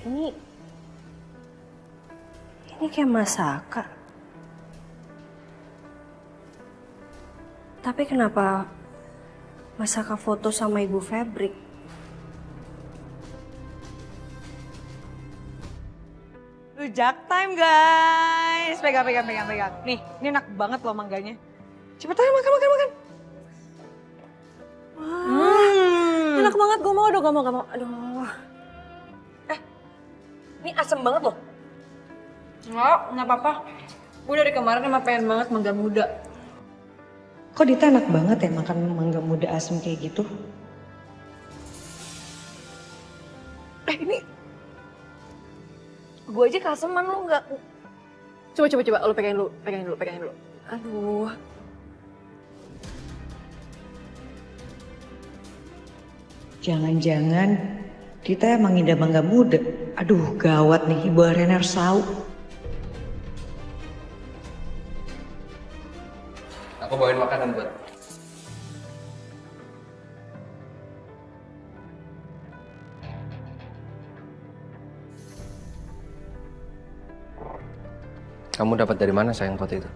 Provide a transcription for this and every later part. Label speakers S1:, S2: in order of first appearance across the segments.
S1: Ini kayak Masaka. Tapi kenapa Masaka foto sama Ibu Febri?
S2: Rujak time guys. Pegang. Nih, ini enak banget loh mangganya. Cepetan makan. Wah,
S1: Enak banget, gue mau. Aduh. Ini asem banget loh.
S2: nggak apa-apa. Gue dari kemarin emang pengen banget mangga muda. Kok Dita enak banget ya makan mangga muda asem kayak gitu?
S1: Ini gue aja kaseman lo nggak. Coba lo pegangin dulu. Aduh.
S2: Jangan-jangan Dita emang ngidam mangga muda. Aduh gawat nih, Ibu Ariana harus tahu.
S3: Aku bawain makanan buat. Kamu dapat dari mana sayang foto itu?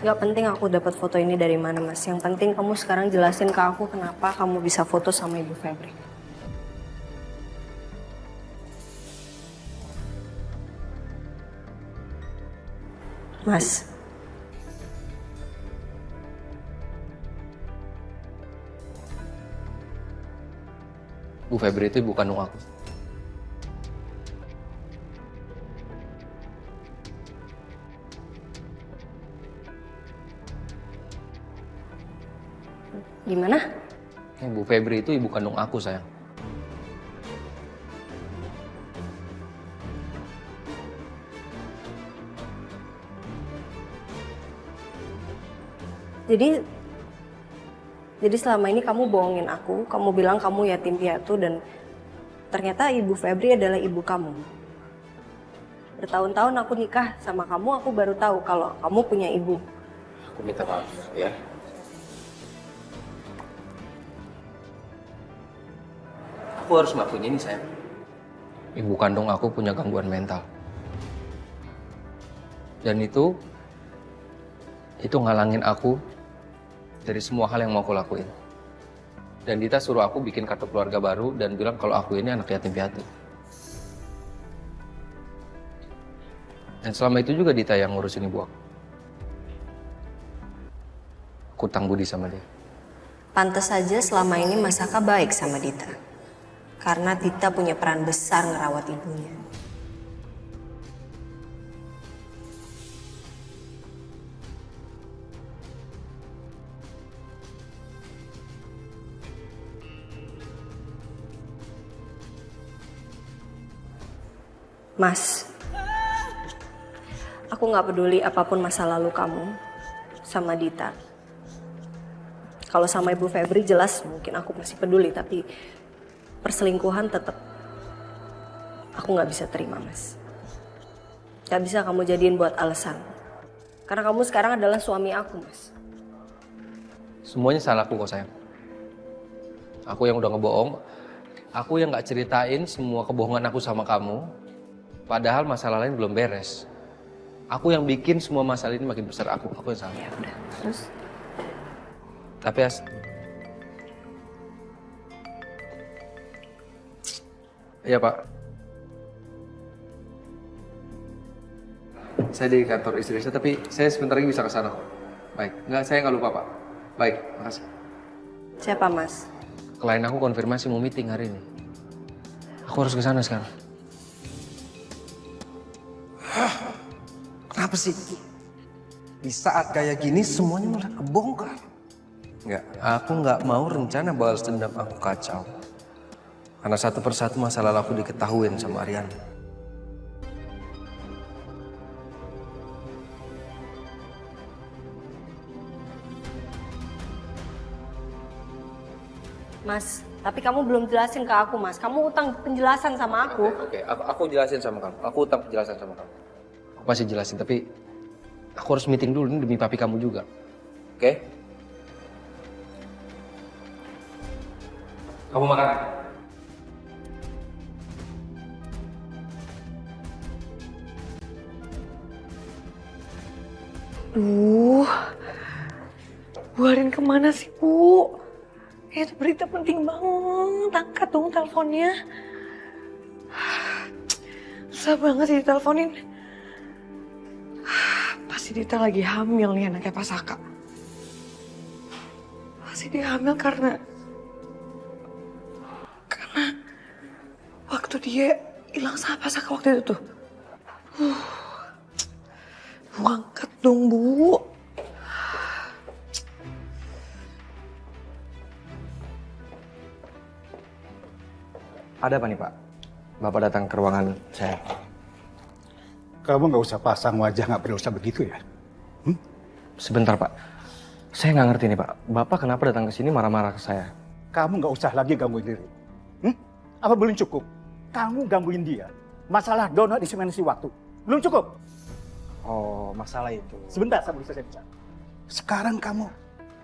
S1: Gak penting aku dapat foto ini dari mana, Mas. Yang penting kamu sekarang jelasin ke aku kenapa kamu bisa foto sama Ibu Febri. Mas.
S3: Bu Febri itu ibu kandung aku.
S1: Gimana?
S3: Bu Febri itu ibu kandung aku sayang.
S1: Jadi selama ini kamu bohongin aku, kamu bilang kamu yatim piatu dan ternyata Ibu Febri adalah ibu kamu. Bertahun-tahun aku nikah sama kamu, aku baru tahu kalau kamu punya ibu.
S3: Aku minta maaf ya. Aku harus ngakuin ini sayang. Ibu kandung aku punya gangguan mental. Dan itu ngalangin aku dari semua hal yang mau aku lakuin. Dan Dita suruh aku bikin kartu keluarga baru dan bilang kalau aku ini anak yatim piatu. Dan selama itu juga Dita yang ngurusin ibu aku. Aku utang budi sama dia.
S1: Pantes saja selama ini Masaka baik sama Dita. Karena Dita punya peran besar ngerawat ibunya. Mas, aku nggak peduli apapun masa lalu kamu sama Dita. Kalau sama Ibu Febri jelas mungkin aku masih peduli, tapi perselingkuhan tetap aku nggak bisa terima, Mas. Gak bisa kamu jadiin buat alasan. Karena kamu sekarang adalah suami aku, Mas.
S3: Semuanya salahku kok sayang. Aku yang udah ngebohong. Aku yang gak ceritain semua kebohongan aku sama kamu. Padahal masalah lain belum beres. Aku yang bikin semua masalah ini makin besar. Aku yang salah.
S1: Ya udah, terus?
S3: Tapi iya Pak. Saya di kantor istri saya, tapi saya sebentar lagi bisa ke sana kok. Baik, saya nggak lupa Pak. Baik, makasih.
S1: Siapa, Mas?
S3: Klien aku konfirmasi mau meeting hari ini. Aku harus ke sana sekarang.
S4: Kenapa sih? Di saat kayak gini semuanya malah kebongkar.
S3: Enggak, aku nggak mau rencana balas dendam aku kacau. Karena satu persatu masalah aku diketahuin sama Ariana.
S1: Mas, tapi kamu belum jelasin ke aku, Mas. Kamu utang penjelasan sama aku.
S3: Oke, aku jelasin sama kamu. Aku utang penjelasan sama kamu. Aku pasti jelasin, tapi aku harus meeting dulu ini demi papi kamu juga. Oke? Kamu makan.
S2: Duh, Bu Arin kemana sih, Bu? Itu berita penting banget, angkat dong teleponnya. Susah banget sih diteleponin. Pasti Dita lagi hamil nih anaknya Pak Saka. Pasti dia hamil karena waktu dia hilang sama Pak Saka waktu itu tuh. Bu, angkat dong, Bu.
S4: Ada apa nih Pak? Bapak datang ke ruangan saya.
S5: Kamu nggak usah pasang wajah nggak berdosa begitu ya.
S4: Sebentar Pak. Saya nggak ngerti nih Pak. Bapak kenapa datang ke sini marah-marah ke saya?
S5: Kamu nggak usah lagi gangguin diri. Apa belum cukup? Kamu gangguin dia. Masalah donat disemensi waktu. Belum cukup?
S4: Oh, masalah itu.
S5: Sebentar, saya belum selesai bicara. Sekarang kamu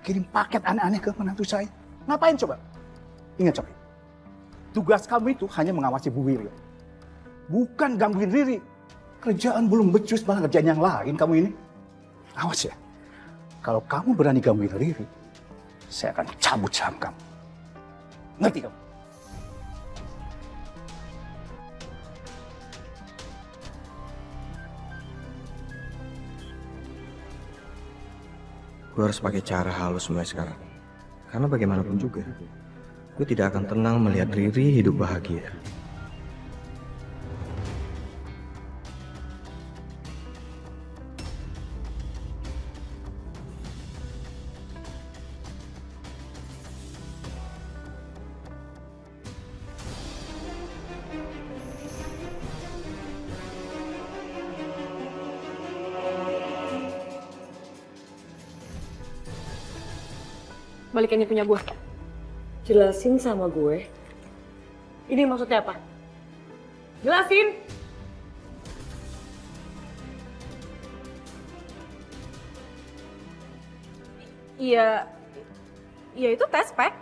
S5: kirim paket aneh-aneh ke menantu saya. Ngapain coba? Ingat coba. Tugas kamu itu hanya mengawasi Bu Wirya. Bukan gangguin Riri. Kerjaan belum becus, malah kerjaan yang lain kamu ini. Awas ya. Kalau kamu berani gangguin Riri, saya akan cabut saham kamu. Ngerti kamu?
S4: Gue harus pakai cara halus mulai sekarang. Karena bagaimanapun juga, gue tidak akan tenang melihat Riri hidup bahagia.
S2: Balikin yang punya gue. Jelasin sama gue. Ini maksudnya apa? Jelasin! Iya itu tes pack.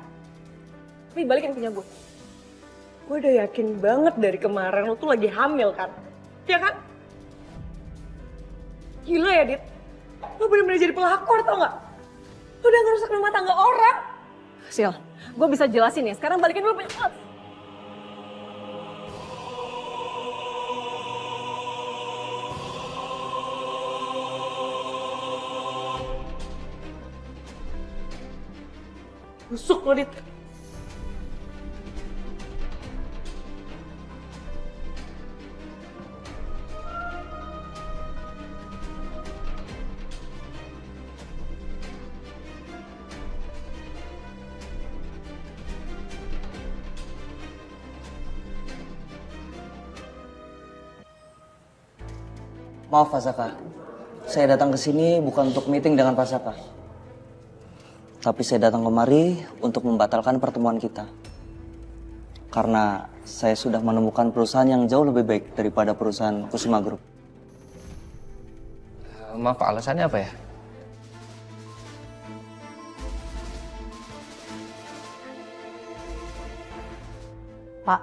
S2: Tapi balikin punya gue. Gue udah yakin banget dari kemarin lo tuh lagi hamil kan? Iya kan? Gila ya, Dit. Lo bener-bener jadi pelakor, tau gak? Lo udah ngerusak rumah tangga orang. Sil, gue bisa jelasin ya. Sekarang balikin dulu punya... Busuk lo, Dit.
S6: Maaf Pak Saka, saya datang ke sini bukan untuk meeting dengan Pak Saka. Tapi saya datang kemari untuk membatalkan pertemuan kita. Karena saya sudah menemukan perusahaan yang jauh lebih baik daripada perusahaan Kusuma Group.
S3: Maaf Pak, alasannya apa ya?
S7: Pak,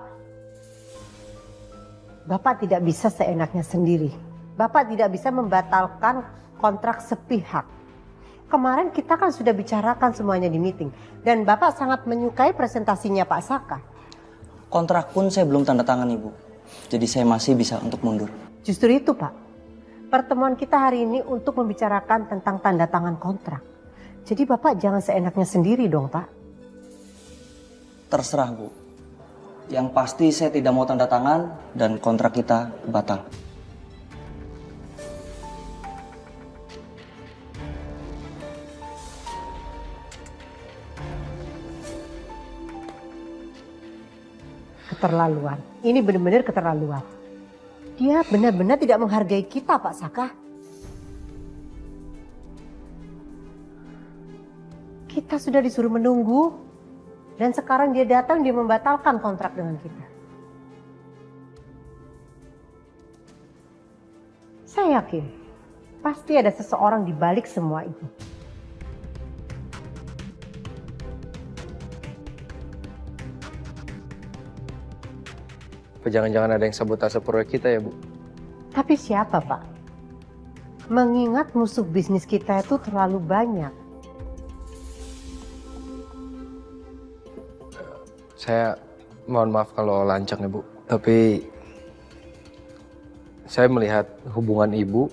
S7: Bapak tidak bisa seenaknya sendiri. Bapak tidak bisa membatalkan kontrak sepihak. Kemarin kita kan sudah bicarakan semuanya di meeting. Dan Bapak sangat menyukai presentasinya Pak Saka.
S6: Kontrak pun saya belum tanda tangan Ibu. Jadi saya masih bisa untuk mundur.
S7: Justru itu Pak. Pertemuan kita hari ini untuk membicarakan tentang tanda tangan kontrak. Jadi Bapak jangan seenaknya sendiri dong Pak.
S6: Terserah Bu. Yang pasti saya tidak mau tanda tangan dan kontrak kita batal.
S7: Keterlaluan. Ini benar-benar keterlaluan. Dia benar-benar tidak menghargai kita, Pak Saka. Kita sudah disuruh menunggu, dan sekarang dia datang, dia membatalkan kontrak dengan kita. Saya yakin, pasti ada seseorang di balik semua itu.
S3: Apa jangan-jangan ada yang sabotase proyek kita ya, Bu?
S7: Tapi siapa, Pak? Mengingat musuh bisnis kita itu terlalu banyak.
S3: Saya mohon maaf kalau lancang ya, Bu. Tapi saya melihat hubungan Ibu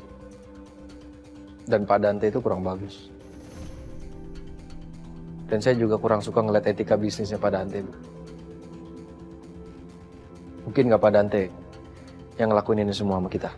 S3: dan Pak Dante itu kurang bagus. Dan saya juga kurang suka ngeliat etika bisnisnya Pak Dante, Bu. Mungkin nggak Pak Dante yang ngelakuin ini semua sama kita.